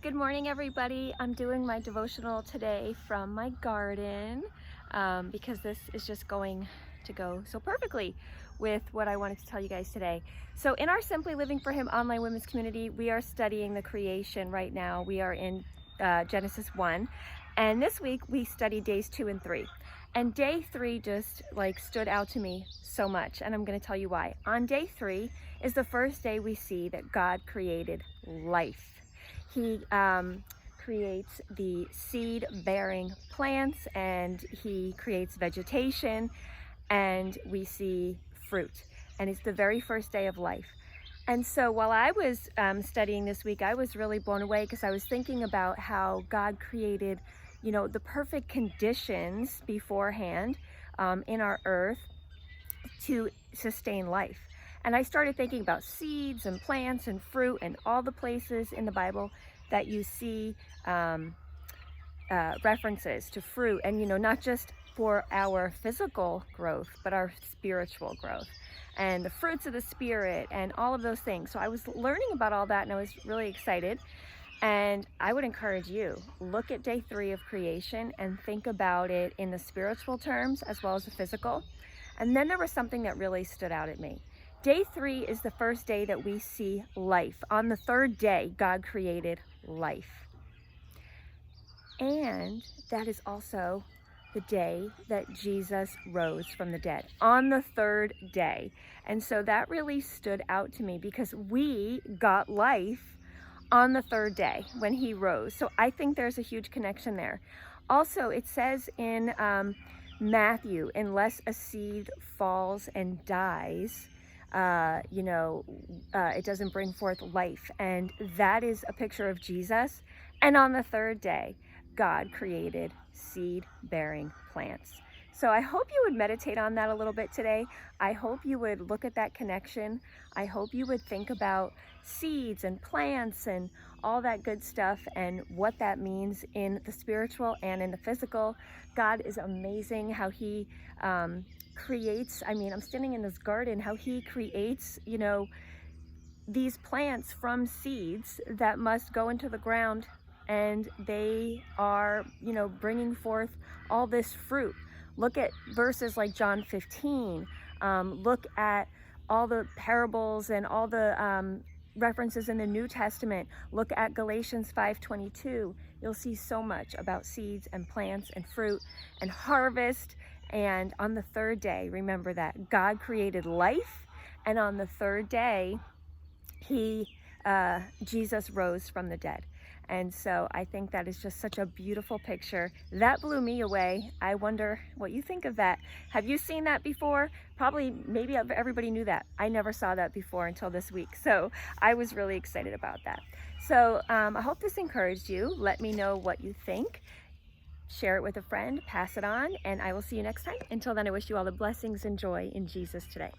Good morning, everybody. I'm doing my devotional today from my garden because this is just going to go so perfectly with what I wanted to tell you guys today. So in our Simply Living for Him online women's community, we are studying the creation right now. We are in Genesis 1, and this week we studied days 2 and 3. And day 3 just stood out to me so much, and I'm going to tell you why. On day 3 is the first day we see that God created life. He creates the seed-bearing plants, and he creates vegetation, and we see fruit. And it's the very first day of life. And so while I was studying this week, I was really blown away because I was thinking about how God created, the perfect conditions beforehand in our earth to sustain life. And I started thinking about seeds and plants and fruit and all the places in the Bible that you see references to fruit, and not just for our physical growth, but our spiritual growth and the fruits of the Spirit and all of those things. So I was learning about all that, and I was really excited. And I would encourage you, look at day 3 of creation and think about it in the spiritual terms as well as the physical. And then there was something that really stood out at me. Day 3 is the first day that we see life. On the third day, God created life. And that is also the day that Jesus rose from the dead, on the third day. And so that really stood out to me because we got life on the third day when he rose. So I think there's a huge connection there. Also, it says in Matthew, unless a seed falls and dies, it doesn't bring forth life. And that is a picture of Jesus. And on the third day, God created seed-bearing plants. So I hope you would meditate on that a little bit today. I hope you would look at that connection. I hope you would think about seeds and plants and all that good stuff and what that means in the spiritual and in the physical. God is amazing how he creates. I'm standing in this garden, how he creates, these plants from seeds that must go into the ground, and they are, bringing forth all this fruit. Look at verses like John 15. Look at all the parables and all the references in the New Testament. Look at Galatians 5:22. You'll see so much about seeds and plants and fruit and harvest. And on the third day, remember that God created life, and on the third day, Jesus rose from the dead. And so I think that is just such a beautiful picture. That blew me away. I wonder what you think of that. Have you seen that before? Probably, maybe everybody knew that. I never saw that before until this week. So I was really excited about that. So I hope this encouraged you. Let me know what you think. Share it with a friend, pass it on, and I will see you next time. Until then, I wish you all the blessings and joy in Jesus today.